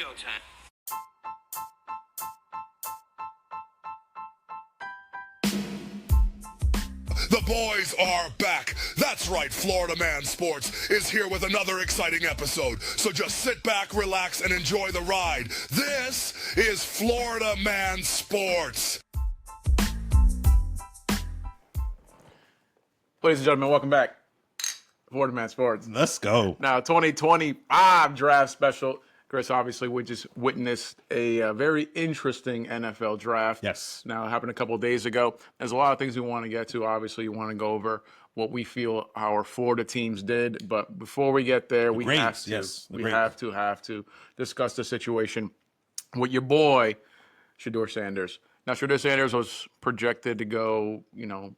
go time. The boys are back. That's right, Florida Man Sports is here with another exciting episode. So just sit back, relax, and enjoy the ride. This is Florida Man Sports. Ladies and gentlemen, welcome back. Florida Man Sports. Let's go. Now, 2025 draft special. Chris, obviously, we just witnessed a very interesting NFL draft. Yes. Now, it happened a couple of days ago. There's a lot of things we want to get to. Obviously, you want to go over what we feel our Florida teams did. But before we get there, we have to discuss the situation with your boy, Shadour Sanders. Now, Shadour Sanders was projected to go,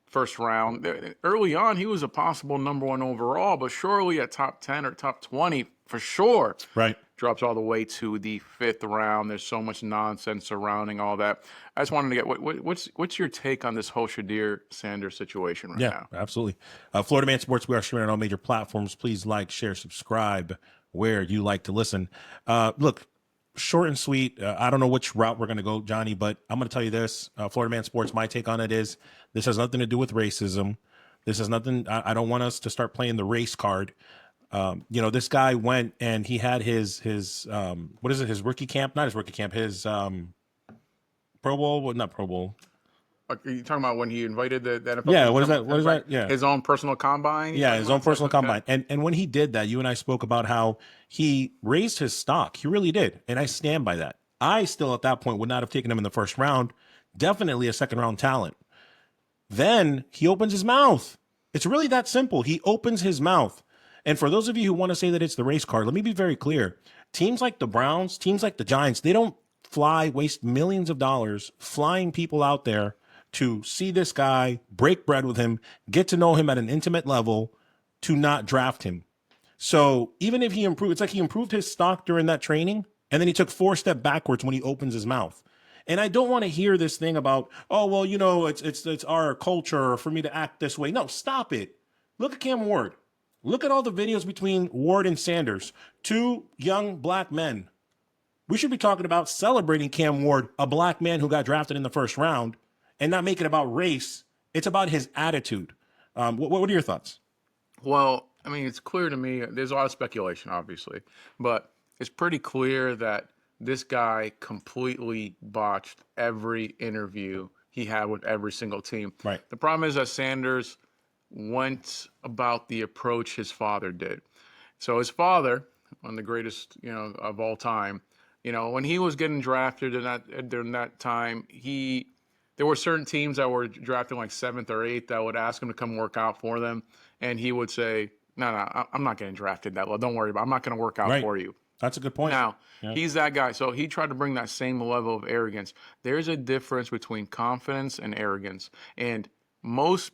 first round. Early on, he was a possible number one overall, but surely at top 10 or top 20 for sure. Right. Drops all the way to the fifth round. There's so much nonsense surrounding all that. I just wanted to get what's your take on this whole Shadour Sanders situation right now? Yeah, absolutely. Florida Man Sports, we are streaming on all major platforms. Please like, share, subscribe where you like to listen. Look, short and sweet. I don't know which route we're going to go, Johnny, but I'm going to tell you this. Florida Man Sports, my take on it is this has nothing to do with racism. This has nothing. I don't want us to start playing the race card. This guy went and he had his what is it? His rookie camp, not his rookie camp, his Pro Bowl, well, not Pro Bowl. Are you talking about when he invited the NFL? Yeah, what is that? What is that? Yeah. His own personal combine? Yeah, his own personal combine. And when he did that, you and I spoke about how he raised his stock. He really did. And I stand by that. I still at that point would not have taken him in the first round. Definitely a second round talent. Then he opens his mouth. It's really that simple. He opens his mouth. And for those of you who want to say that it's the race card, let me be very clear. Teams like the Browns, teams like the Giants, they don't waste millions of dollars flying people out there to see this guy, break bread with him, get to know him at an intimate level, to not draft him. So even if he improved, it's like he improved his stock during that training, and then he took 4 steps backwards when he opens his mouth. And I don't want to hear this thing about, oh, well, it's our culture for me to act this way. No, stop it. Look at Cam Ward. Look at all the videos between Ward and Sanders, 2 young black men. We should be talking about celebrating Cam Ward, a black man who got drafted in the first round, and not make it about race. It's about his attitude. What are your thoughts? Well, I mean, it's clear to me, there's a lot of speculation, obviously, but it's pretty clear that this guy completely botched every interview he had with every single team. Right. The problem is that Sanders went about the approach his father did. So his father, one of the greatest, of all time, when he was getting drafted during that time, there were certain teams that were drafting like 7th or 8th that would ask him to come work out for them. And he would say, no, I'm not getting drafted that low. Don't worry about it. I'm not going to work out for you. That's a good point. Now, he's that guy. So he tried to bring that same level of arrogance. There's a difference between confidence and arrogance. And most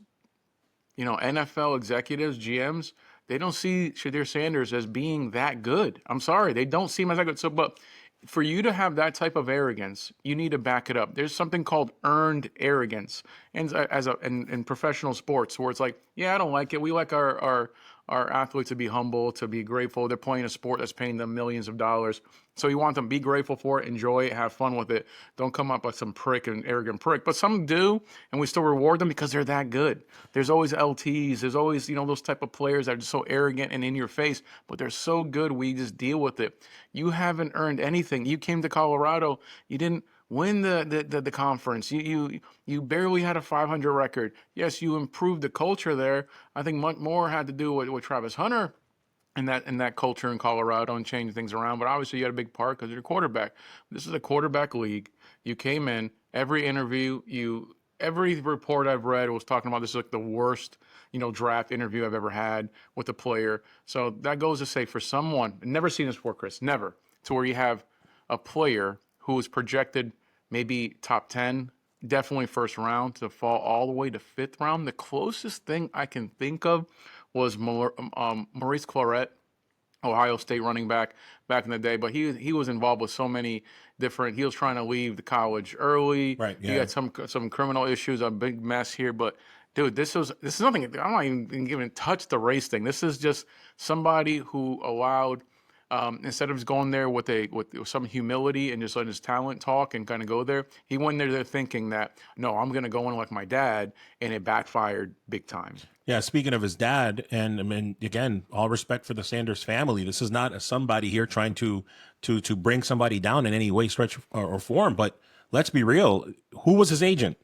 NFL executives, GMs, they don't see Shadour Sanders as being that good. I'm sorry, they don't see him as that good. So, but for you to have that type of arrogance, you need to back it up. There's something called earned arrogance, and in professional sports, where it's like, yeah, I don't like it. We like our athletes to be humble, to be grateful. They're playing a sport that's paying them millions of dollars. So you want them to be grateful for it, enjoy it, have fun with it. Don't come up with some prick and arrogant prick. But some do, and we still reward them because they're that good. There's always LTs. There's always, those type of players that are just so arrogant and in your face, but they're so good we just deal with it. You haven't earned anything. You came to Colorado. You didn't win the conference. You barely had a 500 record. Yes, you improved the culture there. I think much more had to do with Travis Hunter and that culture in Colorado and changing things around. But obviously you had a big part because you're a quarterback. This is a quarterback league. You came in, every interview, every report I've read was talking about this is like the worst, draft interview I've ever had with a player. So that goes to say for someone, never seen this before, Chris, never, to where you have a player who was projected maybe top 10, definitely first round, to fall all the way to 5th round. The closest thing I can think of was Maurice Clarett, Ohio State running back in the day, but he was involved with so many different. He was trying to leave the college early. Right. Yeah. He had some criminal issues, a big mess here. But dude, this is nothing. I'm not even touch the race thing. This is just somebody who allowed instead of just going there with some humility and just letting his talent talk and kind of go there, he went there thinking that, no, I'm going to go in like my dad, and it backfired big time. Yeah, speaking of his dad, and I mean, again, all respect for the Sanders family. This is not somebody here trying to bring somebody down in any way, stretch, or form. But let's be real. Who was his agent?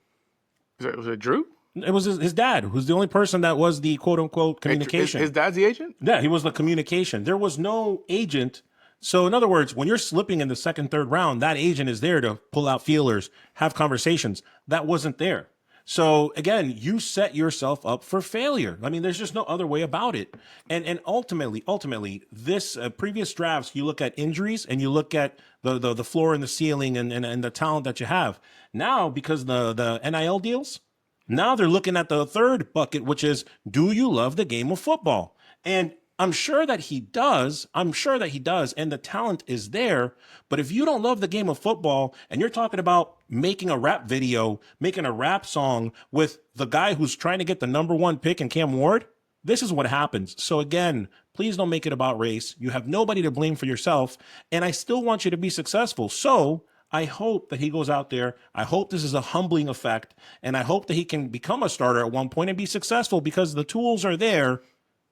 Was it Drew? It was his dad, who's the only person that was the quote unquote communication. His dad's the agent? Yeah, he was the communication. There was no agent. So in other words, when you're slipping in the second, third round, that agent is there to pull out feelers, have conversations. That wasn't there. So again, you set yourself up for failure. I mean, there's just no other way about it. And ultimately, this previous drafts, you look at injuries and you look at the floor and the ceiling and the talent that you have. Now, because the NIL deals, now they're looking at the third bucket, which is, do you love the game of football? And I'm sure that he does. And the talent is there. But if you don't love the game of football and you're talking about making a rap video, making a rap song with the guy who's trying to get the number 1 pick in Cam Ward, this is what happens. So again, please don't make it about race. You have nobody to blame for yourself. And I still want you to be successful. So I hope that he goes out there. I hope this is a humbling effect. And I hope that he can become a starter at one point and be successful, because the tools are there.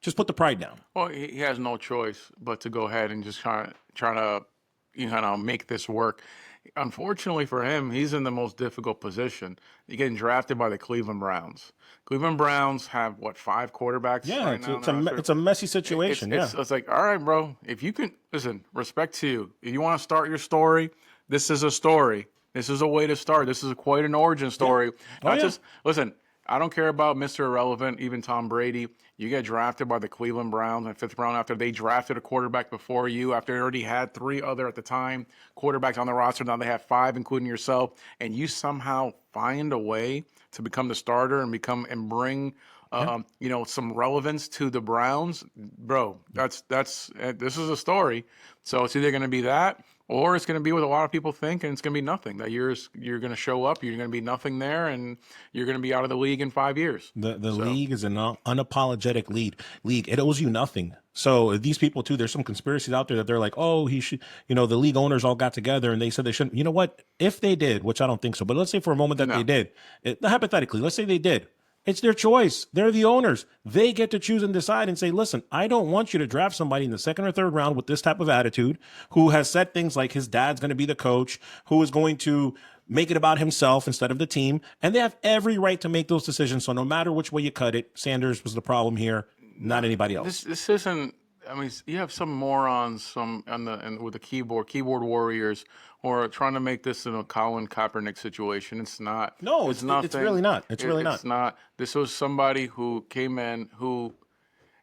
Just put the pride down. Well, he has no choice but to go ahead and just try to make this work. Unfortunately for him, he's in the most difficult position. You're getting drafted by the Cleveland Browns. Cleveland Browns have, 5 quarterbacks? Yeah, right now? it's a messy situation. It's like, all right, bro, if you can, listen, respect to you. If you want to start your story, this is a story. This is a way to start. This is quite an origin story. Just, listen, I don't care about Mr. Irrelevant, even Tom Brady. You get drafted by the Cleveland Browns in the 5th round after they drafted a quarterback before you, after they already had 3 other at the time quarterbacks on the roster. Now they have 5, including yourself, and you somehow find a way to become the starter and bring some relevance to the Browns, bro. This is a story. So it's either going to be that, or it's going to be what a lot of people think, and it's going to be nothing. That you're going to show up, you're going to be nothing there, and you're going to be out of the league in 5 years. The league is an unapologetic league. It owes you nothing. So these people too, there's some conspiracies out there that they're like, oh, he should, the league owners all got together and they said they shouldn't. You know what? If they did, which I don't think so, but let's say for a moment that they did, hypothetically, let's say they did. It's their choice. They're the owners. They get to choose and decide and say, listen, I don't want you to draft somebody in the 2nd or 3rd round with this type of attitude, who has said things like his dad's going to be the coach, who is going to make it about himself instead of the team. And they have every right to make those decisions. So no matter which way you cut it, Sanders was the problem here, not anybody else. This isn't, I mean, you have some morons with the keyboard warriors, or trying to make this a Colin Kaepernick situation. It's not. No, it's nothing. It's really not. It's not. This was somebody who came in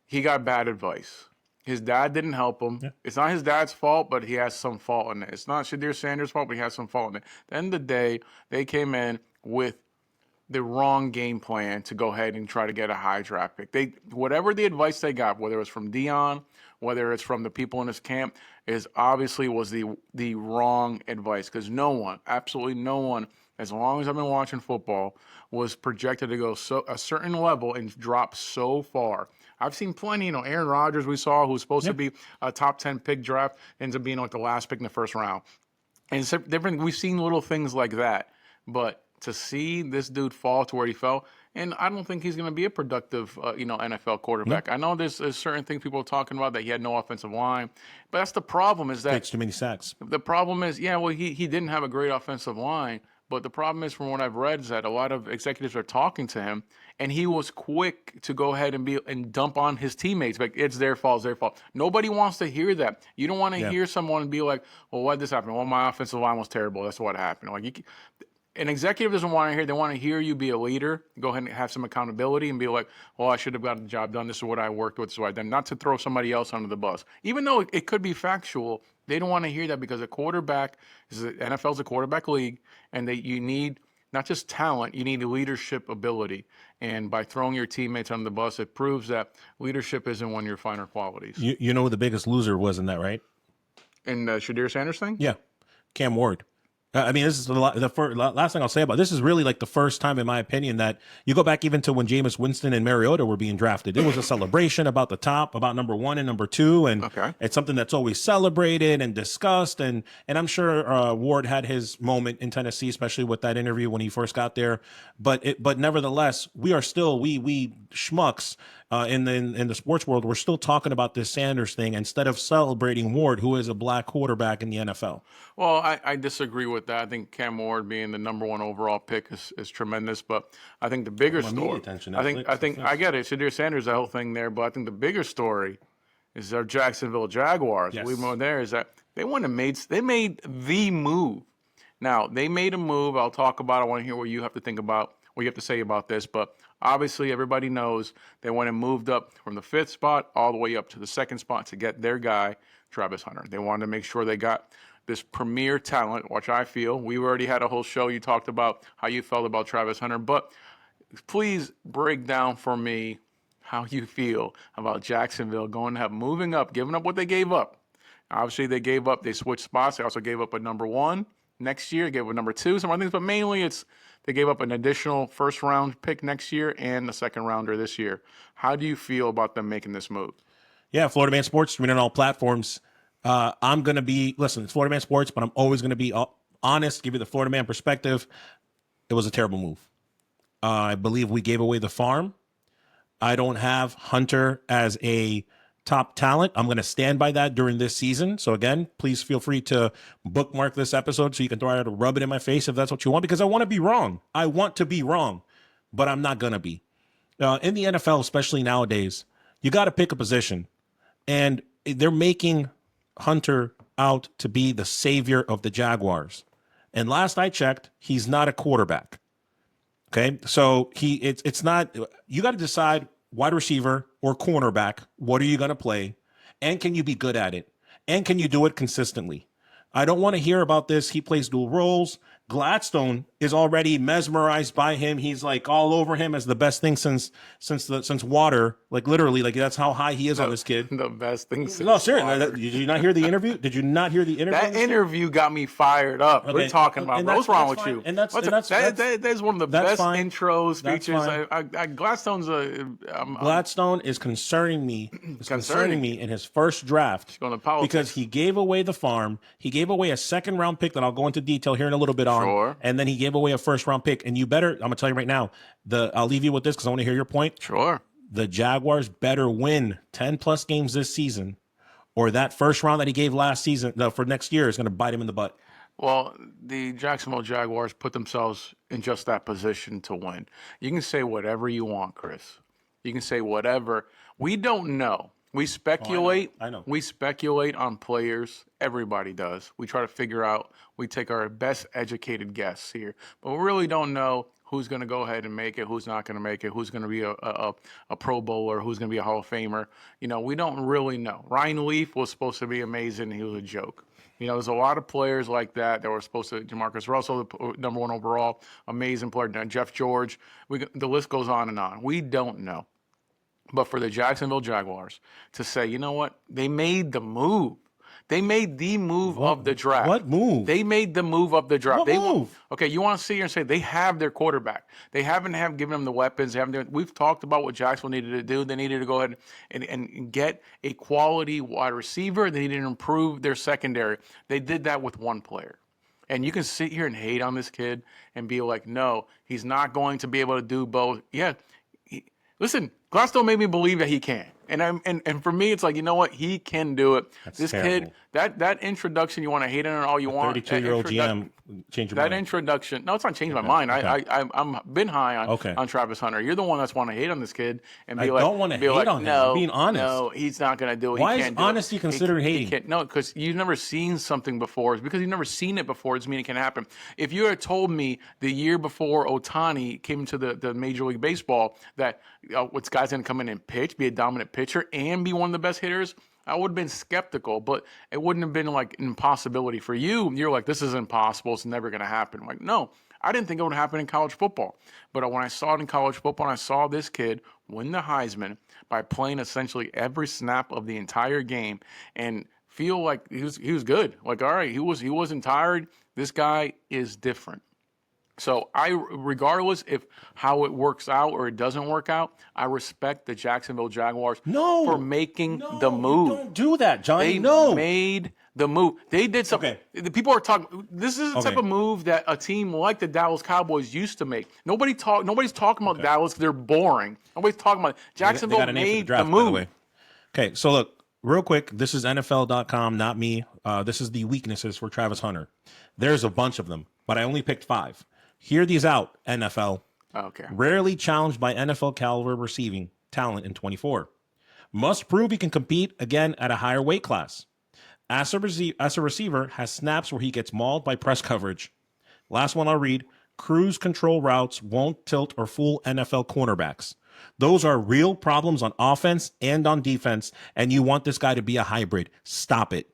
he got bad advice. His dad didn't help him. Yeah. It's not his dad's fault, but he has some fault in it. It's not Shadour Sanders' fault, but he has some fault in it. At the end of the day, they came in with the wrong game plan to go ahead and try to get a high draft pick. Whatever the advice they got, whether it was from Dion, whether it's from the people in his camp, was the wrong advice, because absolutely no one, as long as I've been watching football, was projected to go a certain level and drop so far. I've seen plenty, Aaron Rodgers we saw, who's supposed to be a top 10 pick draft, ends up being like the last pick in the 1st round. And it's different. We've seen little things like that, but to see this dude fall to where he fell, and I don't think he's going to be a productive, NFL quarterback. I know there's certain things people are talking about, that he had no offensive line, but that's the problem, is that takes too many sacks. The problem is, he didn't have a great offensive line, but the problem is, from what I've read, is that a lot of executives are talking to him, and he was quick to go ahead and dump on his teammates. Like, it's their fault, it's their fault. Nobody wants to hear that. You don't want to hear someone be like, well, why did this happen? Well, my offensive line was terrible. That's what happened. Like, an executive doesn't want to hear. They want to hear you be a leader, go ahead and have some accountability, and be like, well, I should have gotten the job done. This is what I worked with. This is what I done. Not to throw somebody else under the bus. Even though it could be factual, they don't want to hear that, because NFL's a quarterback league, and you need not just talent, you need leadership ability. And by throwing your teammates under the bus, it proves that leadership isn't one of your finer qualities. You know who the biggest loser was in that, right? In the Shadour Sanders thing? Yeah, Cam Ward. I mean, this is last thing I'll say about this is really like the first time, in my opinion, that you go back even to when Jameis Winston and Mariota were being drafted. It was a celebration about the top, about number 1 and number 2, and it's something that's always celebrated and discussed. And I'm sure Ward had his moment in Tennessee, especially with that interview when he first got there. But nevertheless, we are still we schmucks. In the sports world, we're still talking about this Sanders thing instead of celebrating Ward, who is a black quarterback in the NFL. Well, I disagree with that. I think Cam Ward being the number 1 overall pick is tremendous, but I think the bigger story. I think I get it. Shadour Sanders, the whole thing there, but I think the bigger story is our Jacksonville Jaguars. Yes. We know there is that they made the move. Now they made a move. I'll talk about. I want to hear what you have to think about. What you have to say about this, but obviously everybody knows they went and moved up from the 5th spot all the way up to the 2nd spot to get their guy, Travis Hunter. They wanted to make sure they got this premier talent, which I feel. We already had a whole show. You talked about how you felt about Travis Hunter, but please break down for me how you feel about Jacksonville moving up, giving up what they gave up. Obviously, they switched spots. They also gave up a number 1 next year, gave up a number 2, some other things, but mainly they gave up an additional first-round pick next year and a second-rounder this year. How do you feel about them making this move? Yeah, Florida Man Sports, streaming on all platforms. I'm going to it's Florida Man Sports, but I'm always going to be honest, give you the Florida Man perspective. It was a terrible move. I believe we gave away the farm. I don't have Hunter as a top talent. I'm going to stand by that during this season. So again, please feel free to bookmark this episode so you can throw it, rub it in my face if that's what you want, because I want to be wrong. I want to be wrong, but I'm not going to be. In the NFL, especially nowadays, you got to pick a position, and they're making Hunter out to be the savior of the Jaguars. And last I checked, he's not a quarterback. Okay, so it's not. You got to decide wide receiver or cornerback. What are you going to play, and can you be good at it, and can you do it consistently? I don't want to hear about this. He plays dual roles. Gladstone is already mesmerized by him. He's like all over him as the best thing since water. Like literally, like that's how high he is on this kid. The best thing since No, seriously. Did you not hear the interview? Did you not hear the interview? That interview got me fired up. Okay. We're talking about what's wrong with you? And that's one of the best fine. intros, That's features. fine. Gladstone's Gladstone is concerning me. In his first draft going to politics. because he gave away the farm. He gave away a 2nd-round pick that I'll go into detail here in a little bit on. Sure. And then he gave away a 1st-round pick. And I'm gonna tell you right now, I'll leave you with this because I want to hear your point. Sure. The Jaguars better win 10+ games this season, or that 1st round that he gave last season for next year is going to bite him in the butt. Well, the Jacksonville Jaguars put themselves in just that position to win. You can say whatever you want, Chris. You can say whatever. We don't know. We speculate. I know. We speculate on players. Everybody does. We try to figure out. We take our best educated guess here, but we really don't know who's going to go ahead and make it, who's not going to make it, who's going to be a Pro Bowler, who's going to be a Hall of Famer. We don't really know. Ryan Leaf was supposed to be amazing. He was a joke. There's a lot of players like that were supposed to. Jamarcus Russell, the number 1 overall, amazing player. Jeff George. The list goes on and on. We don't know. But for the Jacksonville Jaguars to say, you know what? They made the move. They made the move of the draft. What move? They made the move of the draft. What move? Okay, you want to sit here and say they have their quarterback. They haven't given them the weapons. We've talked about what Jacksonville needed to do. They needed to go ahead and get a quality wide receiver. They needed to improve their secondary. They did that with one player. And you can sit here and hate on this kid and be like, no, he's not going to be able to do both. Yeah, listen, Gladstone made me believe that he can. And for me, it's like, you know what? He can do it. That's this terrible. Kid, that introduction, you want to hate on it all you want. 32-year-old GM changed your mind. That introduction, no, it's not changed my mind. Okay. I'm been high on Travis Hunter. You're the one that's want to hate on this kid and be like, I don't want to hate on him. No, I'm being honest. No, he's not going to do it. Why he is can't do honesty it. considered hating? No, because you've never seen something before. It's because you've never seen it before. It's mean it can happen. If you had told me the year before Ohtani came to the Major League Baseball that this guy's going to come in and pitch, be a dominant pitcher, and be one of the best hitters, I would have been skeptical, but it wouldn't have been like an impossibility for you. You're like, this is impossible. It's never going to happen. I'm like, no, I didn't think it would happen in college football. But when I saw it in college football and I saw this kid win the Heisman by playing essentially every snap of the entire game and feel like he was good. Like, all right, he wasn't tired. This guy is different. So regardless if how it works out or it doesn't work out, I respect the Jacksonville Jaguars for making the move. Don't do that, Johnny. They No. made the move. They did something. Okay. The people are talking. This is the type of move that a team like the Dallas Cowboys used to make. Nobody's talking about Dallas. They're boring. Nobody's talking about Jacksonville. They got a name for made draft, the move. by the way. Okay, so look, real quick. This is NFL.com, not me. This is the weaknesses for Travis Hunter. There's a bunch of them, but I only picked 5. Hear these out, NFL. Okay. Rarely challenged by NFL caliber receiving talent in 24. Must prove he can compete again at a higher weight class. As a receiver, has snaps where he gets mauled by press coverage. Last one I'll read. Cruise control routes won't tilt or fool NFL cornerbacks. Those are real problems on offense and on defense, and you want this guy to be a hybrid. Stop it.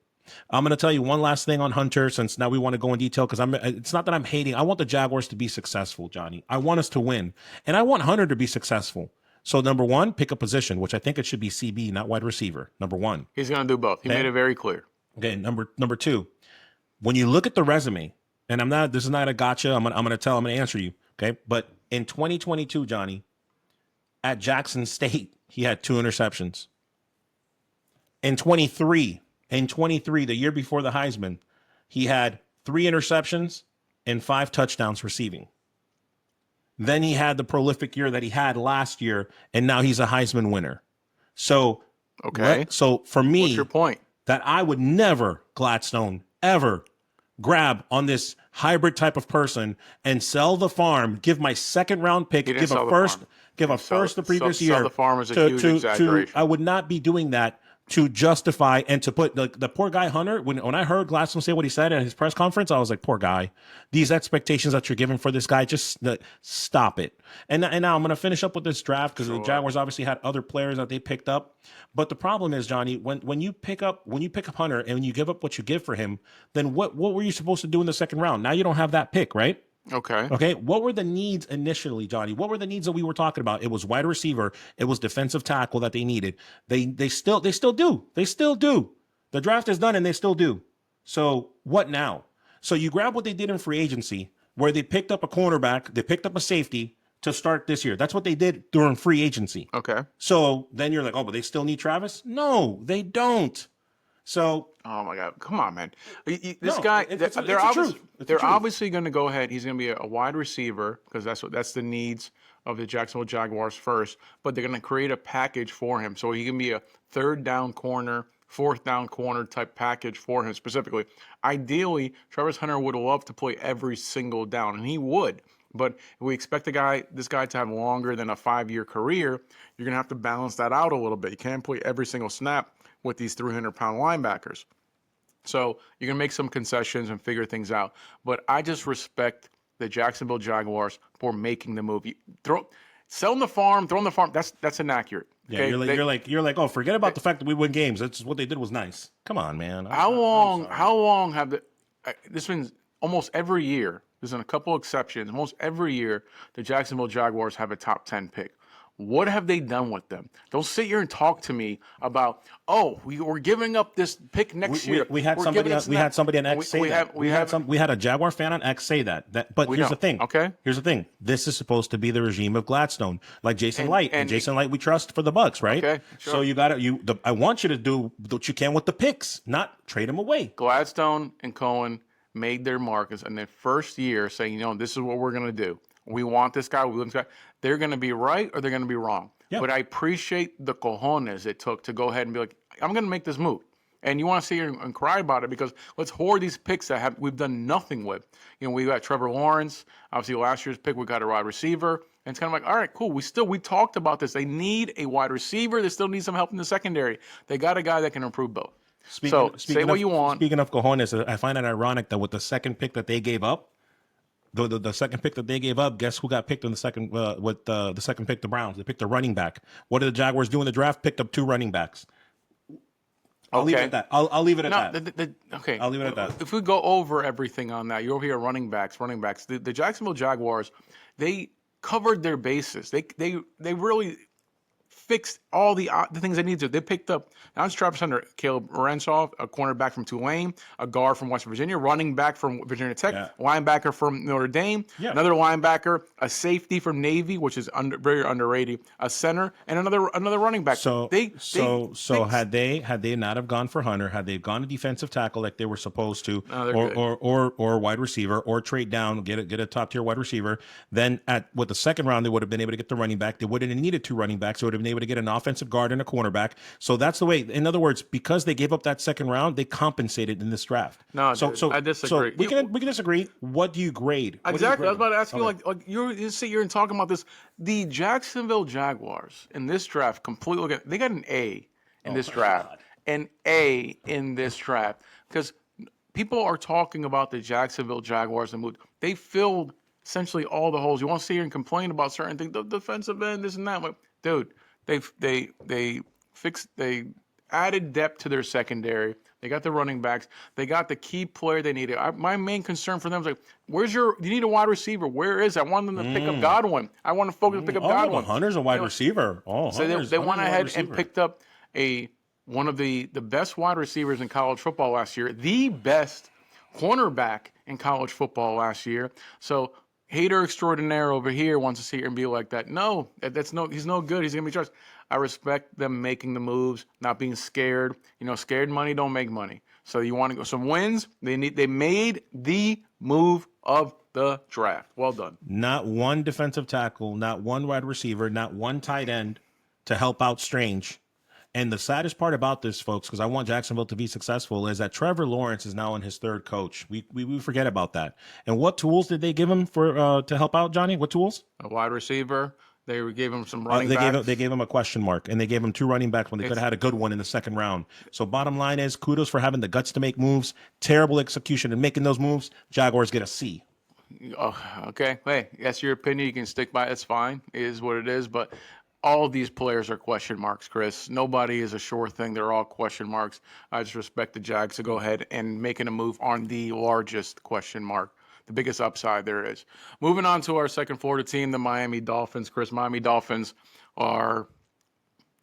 I'm going to tell you one last thing on Hunter, since now we want to go in detail, because it's not that I'm hating. I want the Jaguars to be successful, Johnny. I want us to win, and I want Hunter to be successful. So, number one, pick a position, which I think it should be CB, not wide receiver. Number one. He's going to do both. He made it very clear. Okay, number two, when you look at the resume, and this is not a gotcha. I'm going to answer you. Okay, but in 2022, Johnny, at Jackson State, he had 2 interceptions. In 23, the year before the Heisman, he had 3 interceptions and 5 touchdowns receiving. Then he had the prolific year that he had last year, and now he's a Heisman winner. So, so for me, what's your point? That I would never, Gladstone, ever grab on this hybrid type of person and sell the farm, give my second round pick, give a first the previous year. Sell the farm is a huge exaggeration. I would not be doing that to justify and to put the poor guy Hunter. When I heard Gladstone say what he said at his press conference, I was like, poor guy. These expectations that you're giving for this guy, just stop it. And now I'm going to finish up with this draft because the Jaguars obviously had other players that they picked up. But the problem is, Johnny, when you pick up Hunter and when you give up what you give for him, then what were you supposed to do in the second round? Now you don't have that pick, right? Okay. What were the needs initially, Johnny? What were the needs that we were talking about? It was wide receiver. It was defensive tackle that they needed. They still do. They still do. The draft is done and they still do. So what now? So you grab what they did in free agency, where they picked up a cornerback, they picked up a safety to start this year. That's what they did during free agency. Okay. So then you're like, oh, but they still need Travis? No, they don't. So, oh my God, come on, man! They're obviously going to go ahead. He's going to be a wide receiver because that's the needs of the Jacksonville Jaguars first. But they're going to create a package for him, so he can be a 3rd down corner, 4th down corner type package for him specifically. Ideally, Travis Hunter would love to play every single down, and he would. But if we expect this guy to have longer than a 5-year career, you're going to have to balance that out a little bit. You can't play every single snap with these 300-pound linebackers. So you're going to make some concessions and figure things out. But I just respect the Jacksonville Jaguars for making the move. Selling the farm, throwing the farm, that's inaccurate. Yeah, okay? you're like, oh, forget about the fact that we win games. That's what they did was nice. Come on, man. How long have this been almost every year? There's been a couple exceptions. Almost every year, the Jacksonville Jaguars have a top 10 pick. What have they done with them? Don't sit here and talk to me about, we're giving up this pick next year. We had somebody on X say that. We had a Jaguar fan on X say that. But here's the thing. Okay. Here's the thing. This is supposed to be the regime of Gladstone, like Jason Light. And Jason Light we trust for the Bucks, right? Okay. Sure. So I want you to do what you can with the picks, not trade them away. Gladstone and Cohen made their mark in their first year saying, this is what we're going to do. We want this guy. They're going to be right or they're going to be wrong. Yep. But I appreciate the cojones it took to go ahead and be like, I'm going to make this move. And you want to sit here and cry about it because let's hoard these picks that we've done nothing with. We got Trevor Lawrence. Obviously, last year's pick, we got a wide receiver. And it's kind of like, all right, cool. We talked about this. They need a wide receiver. They still need some help in the secondary. They got a guy that can improve both. Say what you want. Speaking of cojones, I find it ironic that with the second pick that they gave up, the second pick that they gave up, guess who got picked in the second with the second pick? The Browns. They picked a running back. What did the Jaguars do in the draft? Picked up 2 running backs. I'll leave it at that. I'll leave it at that. Okay. I'll leave it at that. If we go over everything on that, you're over here running backs. The Jacksonville Jaguars, they covered their bases. They really fixed all the things they needed to. They picked up, now it's Travis Hunter, Caleb Renshaw, a cornerback from Tulane, a guard from West Virginia, running back from Virginia Tech, linebacker from Notre Dame, another linebacker, a safety from Navy, which is very underrated, a center, and another running back. So had they not have gone for Hunter, had they gone to defensive tackle like they were supposed to, or wide receiver, or trade down, get a top tier wide receiver, then with the second round they would have been able to get the running back. They wouldn't have needed 2 running backs. They would have been able to get an offensive guard and a cornerback. So that's the way. In other words, because they gave up that second round, they compensated in this draft. No, so I disagree. So we can disagree. What do you grade? Exactly. I was about to ask you, like you sit here and talking about this. The Jacksonville Jaguars in this draft completely. They got an A in this draft. God. An A in this draft because people are talking about the Jacksonville Jaguars and they filled essentially all the holes. You want to sit here and complain about certain things, the defensive end, this and that. Like, dude, they added depth to their secondary. They got the running backs. They got the key player they needed. My main concern for them is like, you need a wide receiver. Where is it? I want them to pick up Godwin. I want to focus to pick up Godwin. Hunter's a wide receiver. So they went ahead and picked up one of the best wide receivers in college football last year, the best cornerback in college football last year. So hater extraordinaire over here wants to sit here and be like that. No, he's no good. He's going to be trusted. I respect them making the moves, not being scared. Scared money don't make money. So you want to go some wins. They made the move of the draft. Well done. Not one defensive tackle, not one wide receiver, not one tight end to help out Strange. And the saddest part about this, folks, because I want Jacksonville to be successful, is that Trevor Lawrence is now in his 3rd coach. We forget about that. And what tools did they give him to help out, Johnny? What tools? A wide receiver. They gave him some running backs. They gave him a question mark, and they gave him 2 running backs when they could have had a good one in the second round. So bottom line is, kudos for having the guts to make moves. Terrible execution in making those moves. Jaguars get a C. Oh, okay. Hey, that's your opinion. You can stick by it. It's fine. It is what it is. But all of these players are question marks, Chris. Nobody is a sure thing. They're all question marks. I just respect the Jags to go ahead and making a move on the largest question mark, the biggest upside there is. Moving on to our second Florida team, the Miami Dolphins. Chris, Miami Dolphins are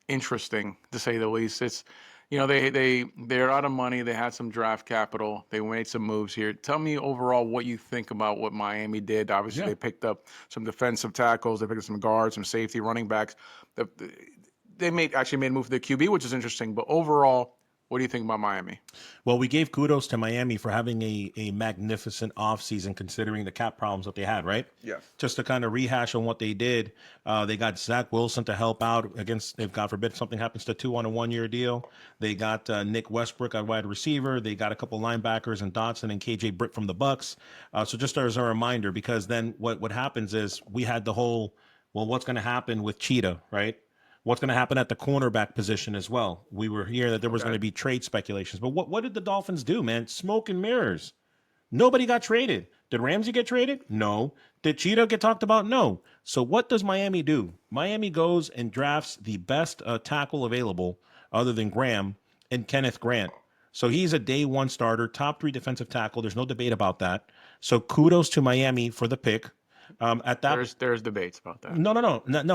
interesting, to say the least. It's, they're out of money. They had some draft capital. They made some moves here. Tell me overall what you think about what Miami did. Obviously, they picked up some defensive tackles. They picked up some guards, some safety, running backs. They actually made a move for the QB, which is interesting. But overall, what do you think about Miami? Well, we gave kudos to Miami for having a magnificent offseason considering the cap problems that they had, right? Yes. Just to kind of rehash on what they did, they got Zach Wilson to help out against, if God forbid something happens to 2 on a 1-year deal. They got Nick Westbrook at wide receiver. They got a couple linebackers and Dotson and KJ Britt from the Bucks. So just as a reminder, because then what happens is we had the whole, what's going to happen with Cheetah, right? What's going to happen at the cornerback position as well? We were hearing that there was going to be trade speculations. But what did the Dolphins do, man? Smoke and mirrors. Nobody got traded. Did Ramsey get traded? No. Did Cheetah get talked about? No. So what does Miami do? Miami goes and drafts the best tackle available other than Graham and Kenneth Grant. So he's a day 1 starter, top 3 defensive tackle. There's no debate about that. So kudos to Miami for the pick. At that, there's debates about that. No,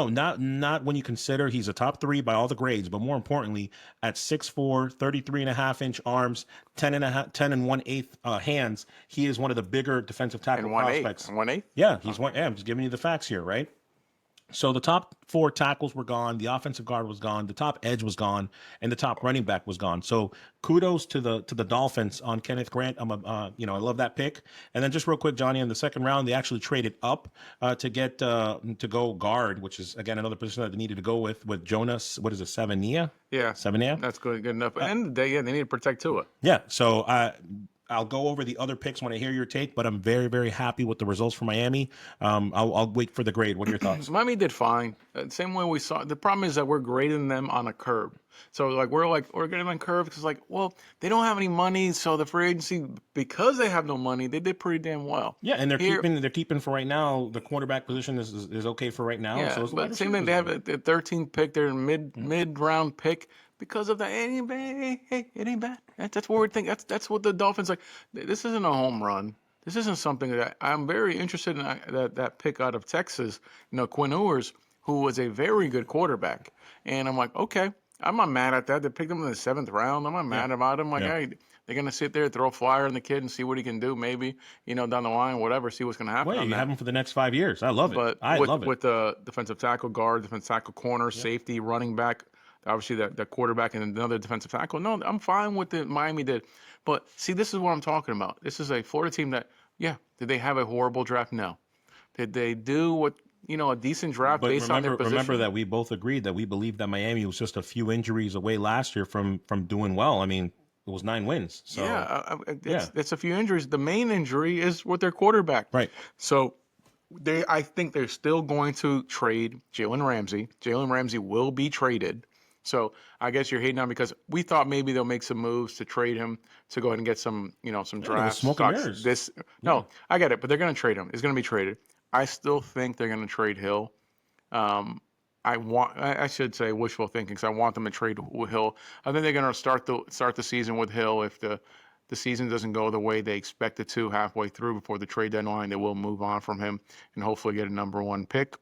not when you consider he's a top 3 by all the grades, but more importantly, at 6'4", 33.5-inch arms, 10 and 1/8 hands, he is one of the bigger defensive tackle prospects. 1/8? Yeah, he's one. Yeah, I'm just giving you the facts here, right? So the top 4 tackles were gone, the offensive guard was gone, the top edge was gone, and the top running back was gone. So kudos to the Dolphins on Kenneth Grant. I love that pick. And then just real quick, Johnny, in the second round, they actually traded up to get to go guard, which is again another position that they needed to go with Jonas. What is it, Savania? Yeah, Savania. That's good enough. At the end of the day, they need to protect Tua. Yeah. So I'll go over the other picks when I hear your take, but I'm very, very happy with the results for Miami. I'll wait for the grade. What are your thoughts? Miami did fine. Same way we saw. The problem is that we're grading them on a curve. So we're getting on curve because they don't have any money. So the free agency, because they have no money, they did pretty damn well. Yeah, and they're keeping for right now. The quarterback position is okay for right now. Yeah, so but same thing. They have a 13th pick. They're a mid round pick. Because of that, it ain't bad. That's what we think. That's what the Dolphins like. This isn't a home run. This isn't something that I'm very interested in. That pick out of Texas, Quinn Ewers, who was a very good quarterback. And I'm like, okay, I'm not mad at that. They picked him in the 7th round. I'm not mad about him. Like, hey, they're going to sit there, throw a flyer on the kid and see what he can do maybe, down the line, whatever, see what's going to happen Wait, on you that. have him for the next 5 years. I love it. But I love it. with the defensive tackle, guard, defensive tackle, corner, safety, running back, obviously that quarterback and another defensive tackle. No, I'm fine with what Miami did. But see, this is what I'm talking about. This is a Florida team that, did they have a horrible draft? No. Did they do what, a decent draft based on their position? Remember that we both agreed that we believed that Miami was just a few injuries away last year from doing well. I mean, it was 9 wins. So it's a few injuries. The main injury is with their quarterback. Right. So I think they're still going to trade Jalen Ramsey. Jalen Ramsey will be traded. So I guess you're hating on because we thought maybe they'll make some moves to trade him to go ahead and get some, some draft stocks. No, I get it, but they're going to trade him. It's going to be traded. I still think they're going to trade Hill. I should say wishful thinking because I want them to trade Hill. I think they're going to start the season with Hill. If the season doesn't go the way they expect it to halfway through before the trade deadline, they will move on from him and hopefully get a number 1 pick,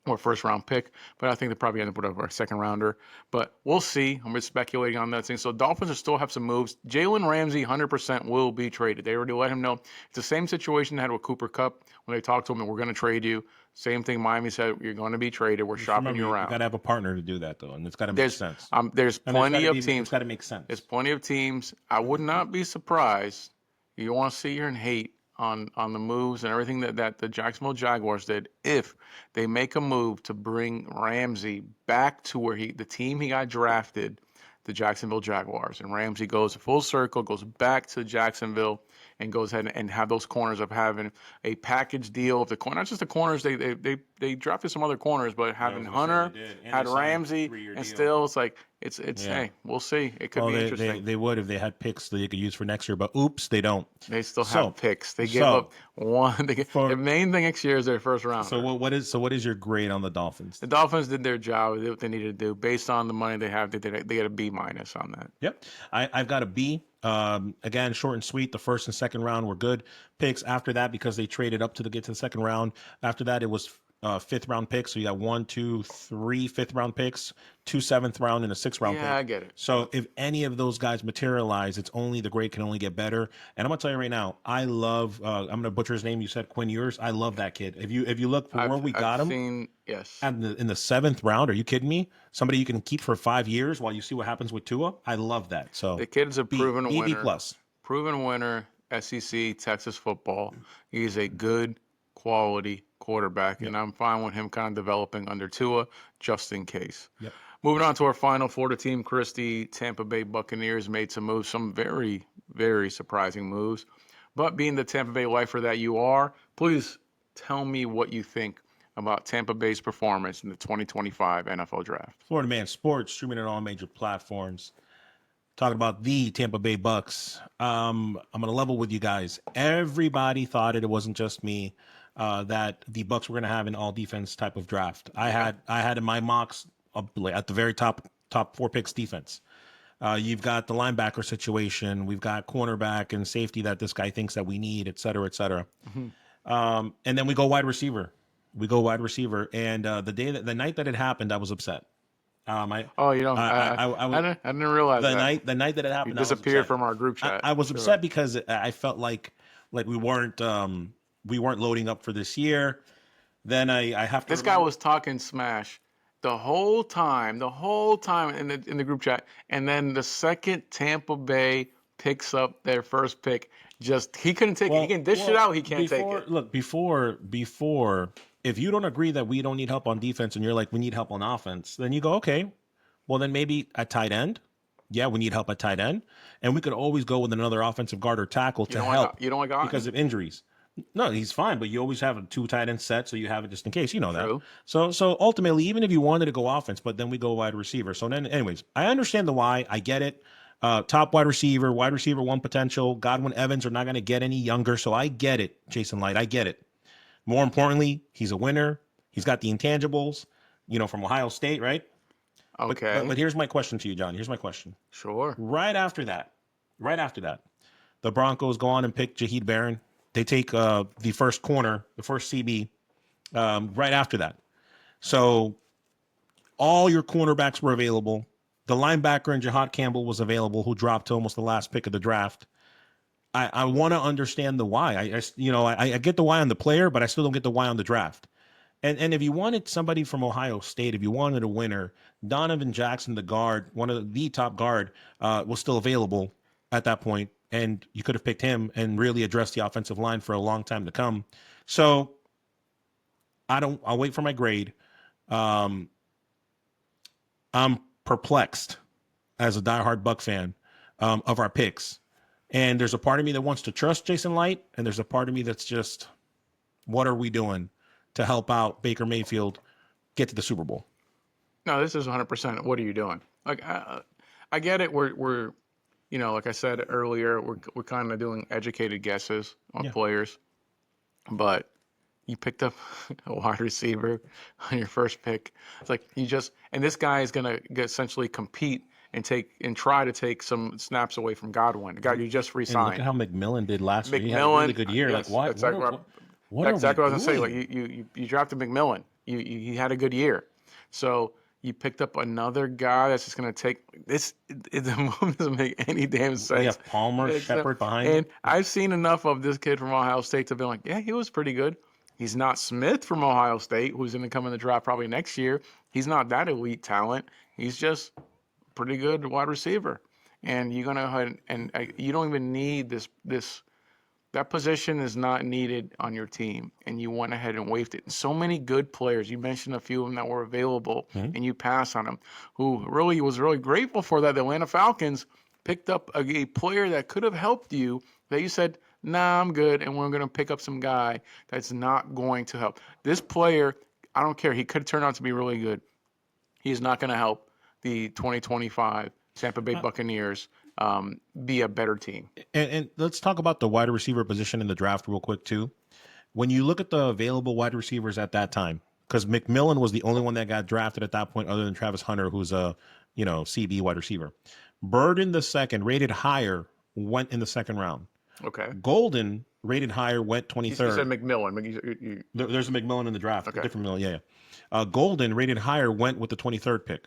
or first round pick. But I think they probably end up with a second rounder. But we'll see. I'm just speculating on that thing. So Dolphins will still have some moves. Jalen Ramsey, 100% will be traded. They already let him know. It's the same situation they had with Cooper Kupp when they talked to him and we're going to trade you. Same thing Miami said, you're going to be traded. We're shopping you around. You got to have a partner to do that, though, and it's got to make sense. There's plenty of teams. It's got to make sense. There's plenty of teams. I would not be surprised. You want to sit here and hate on the moves and everything that the Jacksonville Jaguars did if they make a move to bring Ramsey back to where the team he got drafted, the Jacksonville Jaguars. And Ramsey goes full circle, goes back to Jacksonville, and goes ahead and have those corners of having a package deal of the corner. Not just the corners, they drafted some other corners, but having Hunter, had Ramsey, and still it's like hey, we'll see. It could be interesting. They would if they had picks that they could use for next year, but oops, they don't. They still have picks. They give up one. The main thing next year is their first round. So what is your grade on the Dolphins? The Dolphins did their job. They did what they needed to do based on the money they have. They get a B- on that. Yep, I've got a B. Again, short and sweet. The first and second round were good picks. After that, because they traded up to get to the second round. After that, it was 5th round picks. So you got 1, 2, 3 5th round picks, 2 7th round, and a 6th round pick. Yeah, I get it. So if any of those guys materialize, the grade can only get better. And I'm gonna tell you right now, I love. I'm gonna butcher his name. You said Quinn Ewers. I love that kid. If you look for where we got him, yes, in the 7th round. Are you kidding me? Somebody you can keep for 5 years while you see what happens with Tua. I love that. So the kid's a proven winner. B plus. Proven winner. SEC, Texas football. He's a good quality quarterback, and I'm fine with him kind of developing under Tua just in case. Yep. Moving on to our final Florida team, Christy, Tampa Bay Buccaneers made some moves, some very, very surprising moves. But being the Tampa Bay lifer that you are, please tell me what you think about Tampa Bay's performance in the 2025 NFL Draft. Florida Man Sports, streaming on all major platforms. Talking about the Tampa Bay Bucks. I'm going to level with you guys. Everybody thought it wasn't just me. That the Bucks were going to have an all defense type of draft. I had in my mocks at the very top 4 picks defense. You've got the linebacker situation. We've got cornerback and safety that this guy thinks that we need, et cetera, et cetera. Mm-hmm. And then we go wide receiver. And the night that it happened, I was upset. I didn't realize that. The night that it happened, you disappeared from our group chat. I was upset because I felt like we weren't loading up for this year. Then I have to. This guy was talking smash the whole time in the group chat, and then the second Tampa Bay picks up their first pick, he couldn't take it. He can dish it out. He can't take it. Look, before, if you don't agree that we don't need help on defense, and you're like, we need help on offense, then you go, okay, well then maybe at tight end. Yeah, we need help at tight end, and we could always go with another offensive guard or tackle to help. You don't like because of injuries. No, he's fine, but you always have a 2 tight end set, so you have it just in case. You know True. that. So ultimately, even if you wanted to go offense, but then we go wide receiver. So then, anyways, I understand the why. I get it. Top wide receiver 1 potential. Godwin Evans are not going to get any younger, so I get it, Jason Light. I get it. More importantly, he's a winner. He's got the intangibles, from Ohio State, right? Okay. But here's my question to you, John. Here's my question. Sure. Right after that, the Broncos go on and pick Jaheed Barron. They take the first corner, the first CB right after that. So all your cornerbacks were available. The linebacker and Jahad Campbell was available, who dropped to almost the last pick of the draft. I want to understand the why. I get the why on the player, but I still don't get the why on the draft. And if you wanted somebody from Ohio State, if you wanted a winner, Donovan Jackson, the guard, one of the top guard, was still available at that point, and you could have picked him and really addressed the offensive line for a long time to come. So I'll wait for my grade. I'm perplexed as a diehard Buck fan of our picks. And there's a part of me that wants to trust Jason Light, and there's a part of me that's just, what are we doing to help out Baker Mayfield get to the Super Bowl? No, this is 100%. What are you doing? Like, I get it. We're like I said earlier, we're kind of doing educated guesses on players, but you picked up a wide receiver on your first pick. It's like and this guy is going to essentially compete and try to take some snaps away from Godwin, the guy you just re-signed. And look at how McMillan did last year. He had a really good year. Yes, like, that's exactly what I was going to say. Like, you drafted McMillan. He had a good year. So you picked up another guy that's just going to take this. The move doesn't make any damn sense. You have Palmer, Shepard behind him. And I've seen enough of this kid from Ohio State to be like, yeah, he was pretty good. He's not Smith from Ohio State, who's going to come in the draft probably next year. He's not that elite talent. He's just pretty good wide receiver. And you're going to go ahead and you don't even need this. That position is not needed on your team, and you went ahead and waived it. And so many good players. You mentioned a few of them that were available, and you passed on them. Who really was really grateful for that. The Atlanta Falcons picked up a player that could have helped you that you said, nah, I'm good, and we're going to pick up some guy that's not going to help. This player, I don't care. He could turn out to be really good. He's not going to help the 2025 Tampa Bay Buccaneers be a better team. And let's talk about the wide receiver position in the draft real quick, too. When you look at the available wide receivers at that time, because McMillan was the only one that got drafted at that point other than Travis Hunter, who's a CB wide receiver. Burden the second, rated higher, went in the second round. Okay. Golden, rated higher, went 23rd. You said McMillan. There's a McMillan in the draft. Okay. Different McMillan, yeah. Golden, rated higher, went with the 23rd pick.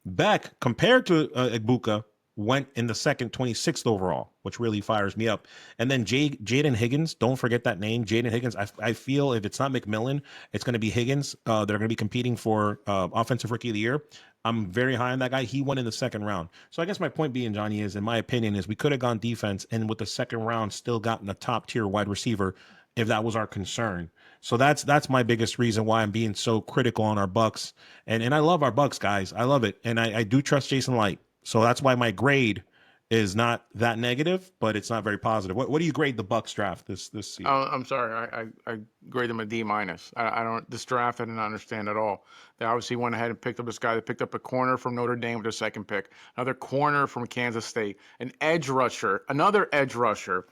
Beck, compared to Egbuka, went in the second, 26th overall, which really fires me up. And then Jaden Higgins, don't forget that name, Jaden Higgins. I feel if it's not McMillan, it's going to be Higgins. They're going to be competing for Offensive Rookie of the Year. I'm very high on that guy. He went in the second round. So I guess my point being, Johnny, is in my opinion, is we could have gone defense and with the second round still gotten a top tier wide receiver if that was our concern. So that's my biggest reason why I'm being so critical on our Bucks. And I love our Bucks, guys. I love it. And I do trust Jason Light. So that's why my grade is not that negative, but it's not very positive. What do you grade the Bucks draft this season? Oh, I'm sorry. I grade them a D-. I don't. This draft I didn't understand at all. They obviously went ahead and picked up this guy. They picked up a corner from Notre Dame with their second pick, another corner from Kansas State, an edge rusher, another edge rusher,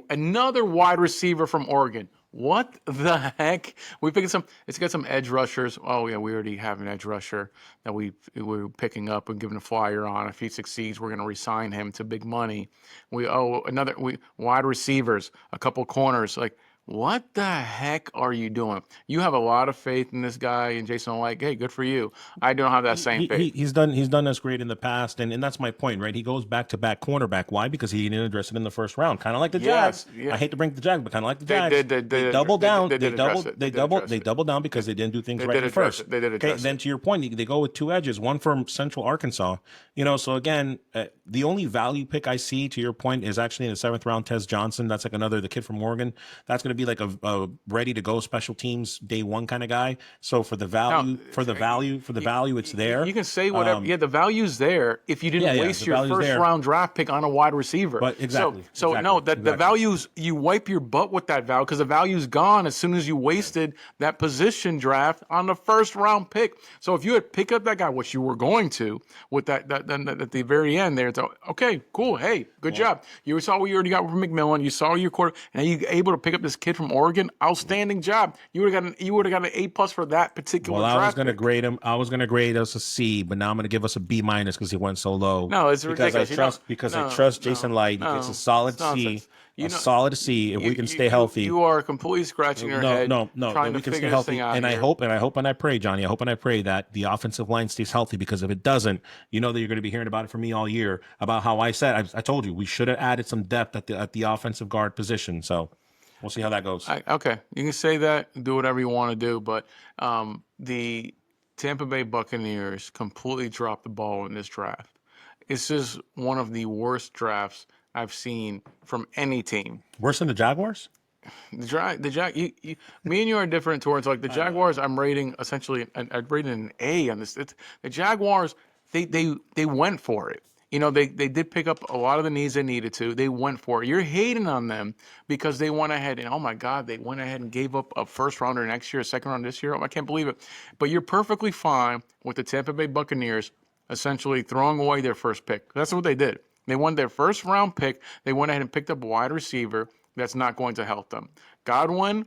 another wide receiver from Oregon. What the heck? It's got some edge rushers. Oh yeah, we already have an edge rusher that we're picking up and giving a flyer on. If he succeeds, we're going to re-sign him to big money. Wide receivers, a couple corners. Like, what the heck are you doing? You have a lot of faith in this guy and Jason Light. Hey, good for you. I don't have that same faith. He's done us great in the past, and that's my point, right? He goes back cornerback. Why? Because he didn't address it in the first round, kind of like the Jags. Yeah. I hate to bring the Jags, but kind of like the Jags. They double down. They double down because they didn't do things right at first. They did address it. Then to your point, they go with two edges, one from Central Arkansas. So again, the only value pick I see, to your point, is actually in the 7th round, Tez Johnson. That's like the kid from Oregon. That's going to be like a ready to go special teams day one kind of guy. So for the value, it's there. You can say whatever. The value's there if you didn't waste your first round draft pick on a wide receiver. But exactly. The values, you wipe your butt with that value because the value's gone as soon as you wasted that position draft on the first round pick. So if you had picked up that guy, which you were going to, with that at the very end there, it's okay, cool. Hey, good job. You saw what you already got from McMillan. You saw your quarter, and you're able to pick up this kid from Oregon, outstanding job. You would have got an A+ for that particular Well, draft I was going to pick. grade him. I was going to grade us a C, but now I'm going to give us a B- because he went so low. No, it's because ridiculous. I trust Jason Light. It's a solid it's C, nonsense. You know, solid C if we can stay healthy. you are completely scratching your head, No. trying That we to can stay figure this thing healthy, out and I here. hope and I pray, Johnny. I hope and I pray that the offensive line stays healthy, because if it doesn't, you know that you're going to be hearing about it from me all year about how I said I told you we should have added some depth at the offensive guard position. So we'll see how that goes. Okay, you can say that, do whatever you want to do, but the Tampa Bay Buccaneers completely dropped the ball in this draft. It's just one of the worst drafts I've seen from any team. Worse than the Jaguars? Me and you are different towards like the Jaguars. I'm rating essentially, I'm rating an A on this. The Jaguars, they went for it. You know, they did pick up a lot of the needs they needed to. They went for it. You're hating on them because they went ahead and, oh my God, they went ahead and gave up a first rounder next year, a second round this year. Oh, I can't believe it. But you're perfectly fine with the Tampa Bay Buccaneers essentially throwing away their first pick. That's what they did. They won their first round pick. They went ahead and picked up a wide receiver that's not going to help them. Godwin,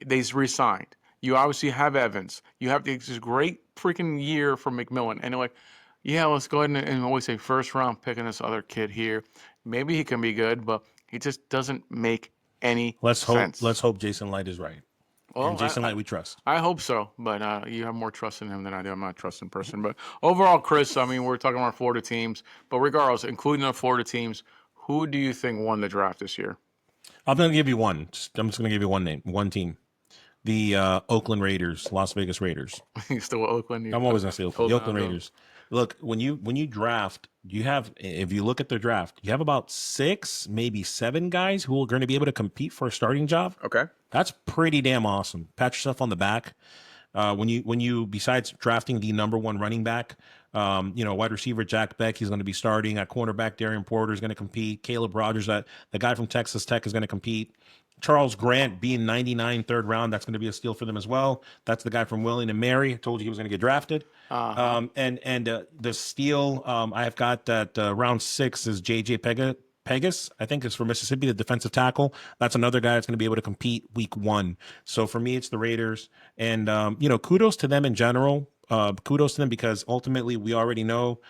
they re-signed. You obviously have Evans. You have this great freaking year for McMillan. And they're like, yeah, let's go ahead and always say first round pick on this other kid here. Maybe he can be good, but he just doesn't make any sense. Let's hope Jason Light is right. Well, and Jason Light we trust. I hope so, but you have more trust in him than I do. I'm not a trusting person. But overall, Chris, I mean, we're talking about Florida teams. But regardless, including the Florida teams, who do you think won the draft this year? I'm going to give you one. I'm just going to give you one team. The Oakland Raiders, Las Vegas Raiders. You still Oakland? I'm always going to say Oakland. The Oakland Raiders. Look, when you draft, if you look at their draft, you have about 6, maybe 7 guys who are going to be able to compete for a starting job. Okay. That's pretty damn awesome. Pat yourself on the back. When you besides drafting the number 1 running back, wide receiver Jack Beck, he's going to be starting. At cornerback, Darian Porter is going to compete. Caleb Rogers, the guy from Texas Tech, is going to compete. Charles Grant being 99 third round, that's going to be a steal for them as well. That's the guy from William and Mary. I told you he was going to get drafted. Uh-huh. The steal I have got that round 6 is J.J. Pegas, I think is from Mississippi, the defensive tackle. That's another guy that's going to be able to compete week 1. So for me, it's the Raiders. And, kudos to them in general. Kudos to them because ultimately we already know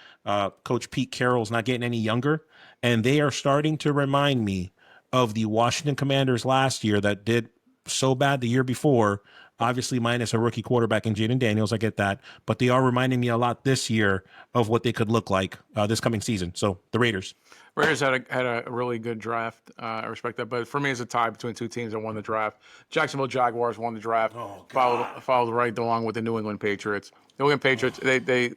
Coach Pete Carroll's not getting any younger. And they are starting to remind me of the Washington Commanders last year that did so bad the year before, obviously minus a rookie quarterback in Jaden Daniels. I get that. But they are reminding me a lot this year of what they could look like this coming season. So the Raiders. Raiders had a really good draft. I respect that. But for me, it's a tie between 2 teams that won the draft. Jacksonville Jaguars won the draft. Followed right along with the New England Patriots. New England Patriots, they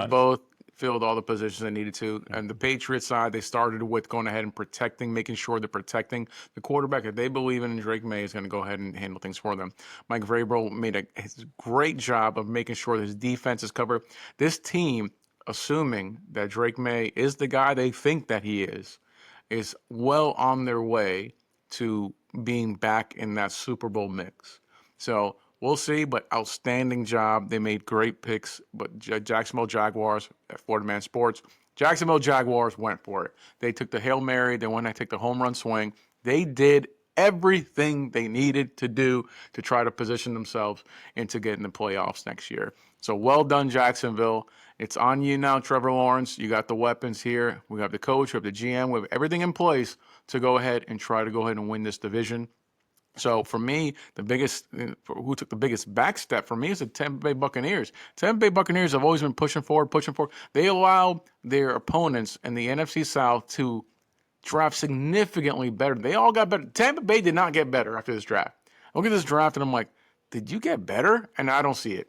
both filled all the positions they needed to. And the Patriots side, they started with going ahead and making sure they're protecting the quarterback that they believe in. And Drake May is going to go ahead and handle things for them. Mike Vrabel made a great job of making sure that his defense is covered. This team, assuming that Drake May is the guy they think that he is well on their way to being back in that Super Bowl mix. So we'll see, but outstanding job. They made great picks, but Jacksonville Jaguars at Florida Man Sports, Jacksonville Jaguars went for it. They took the Hail Mary. They went and took the home run swing. They did everything they needed to do to try to position themselves into getting the playoffs next year. So well done, Jacksonville. It's on you now, Trevor Lawrence. You got the weapons here. We have the coach, we have the GM, we have everything in place to go ahead and win this division. So for me, who took the biggest back step for me is the Tampa Bay Buccaneers. Tampa Bay Buccaneers have always been pushing forward. They allow their opponents in the NFC South to draft significantly better. They all got better. Tampa Bay did not get better after this draft. I look at this draft and I'm like, did you get better? And I don't see it.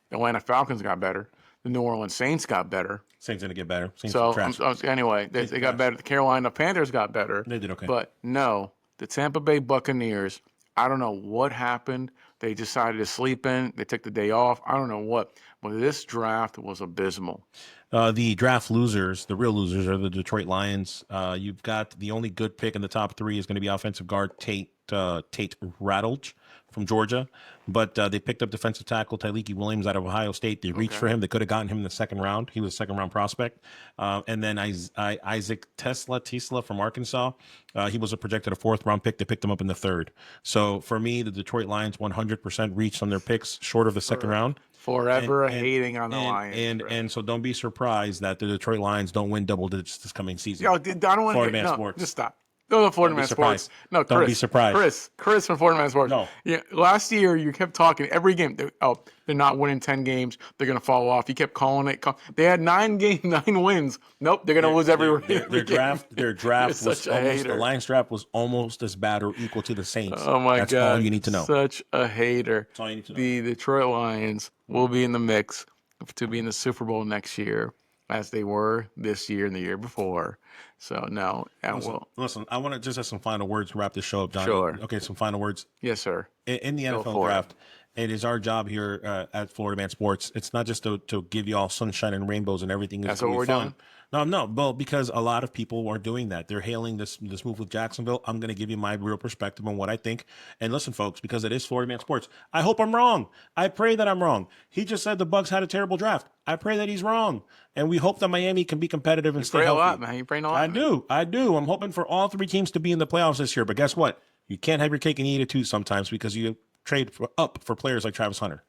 The Atlanta Falcons got better. The New Orleans Saints got better. Saints going to get better. Saints Anyway, they got better. The Carolina Panthers got better. They did okay. But no, the Tampa Bay Buccaneers, I don't know what happened. They decided to sleep in. They took the day off. I don't know what. But this draft was abysmal. The draft losers, the real losers, are the Detroit Lions. You've got the only good pick in the top 3 is going to be offensive guard Tate Tate Ratledge from Georgia, but they picked up defensive tackle Tyleiki Williams out of Ohio State. They reached for him. They could have gotten him in the second round. He was a second-round prospect. And then Isaac Tesla from Arkansas. He was projected a fourth-round pick. They picked him up in the third. So for me, the Detroit Lions 100% reached on their picks short of the second round. Forever hating on the Lions. And so don't be surprised that the Detroit Lions don't win double digits this coming season. Yo, I don't want to Man Sports. Just stop. No, the Florida Man Sports. No, Chris. Don't be surprised. Chris from Florida Man Sports. No. Yeah, last year you kept talking every game. They're not winning 10 games. They're going to fall off. You kept calling it. They had 9 wins. Nope, they're going to lose everywhere. Their draft was almost, the Lions draft was almost as bad or equal to the Saints. Oh my God. That's all you need to know. Such a hater. That's all you need to know. The Detroit Lions will be in the mix to be in the Super Bowl next year, as they were this year and the year before. So, no. Listen, I want to just have some final words to wrap this show up, Johnny. Sure. Okay, some final words. Yes, sir. In the NFL draft, it is our job here at Florida Man Sports. It's not just to give you all sunshine and rainbows and everything. That's what we're doing? No. Well, because a lot of people are doing that. They're hailing this move with Jacksonville. I'm going to give you my real perspective on what I think. And listen, folks, because it is Florida Man Sports, I hope I'm wrong. I pray that I'm wrong. He just said the Bucs had a terrible draft. I pray that he's wrong. And we hope that Miami can be competitive and stay healthy. You pray a lot, man. You pray a lot. I do. I'm hoping for all 3 teams to be in the playoffs this year. But guess what? You can't have your cake and eat it too sometimes, because you trade up for players like Travis Hunter.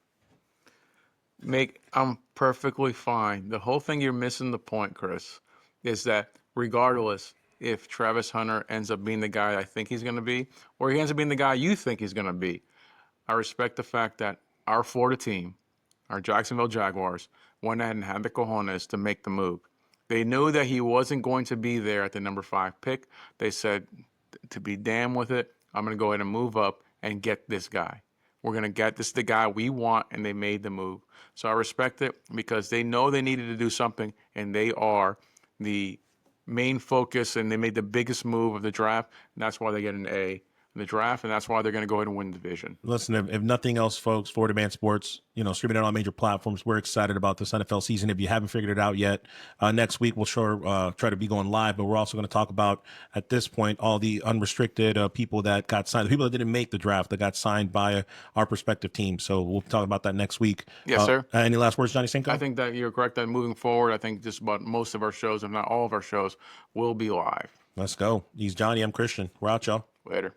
I'm perfectly fine. The whole thing, you're missing the point, Chris, is that regardless if Travis Hunter ends up being the guy I think he's going to be, or he ends up being the guy you think he's going to be, I respect the fact that our Florida team, our Jacksonville Jaguars, went ahead and had the cojones to make the move. They knew that he wasn't going to be there at the number 5 pick. They said, to be damn with it, I'm going to go ahead and move up and get this guy. We're going to get this the guy we want, and they made the move. So I respect it, because they know they needed to do something, and they are the main focus, and they made the biggest move of the draft, and that's why they get an A in the draft, and that's why they're going to go ahead and win the division. Listen, if nothing else, folks, Florida Man Sports, streaming it on major platforms. We're excited about this NFL season. If you haven't figured it out yet, next week we'll try to be going live, but we're also going to talk about, at this point, all the unrestricted people that got signed, the people that didn't make the draft that got signed by our respective teams. So we'll talk about that next week. Yes, sir. Any last words, Johnny Cinco? I think that you're correct that moving forward, I think just about most of our shows, if not all of our shows, will be live. Let's go. He's Johnny. I'm Christian. We're out, y'all. Later.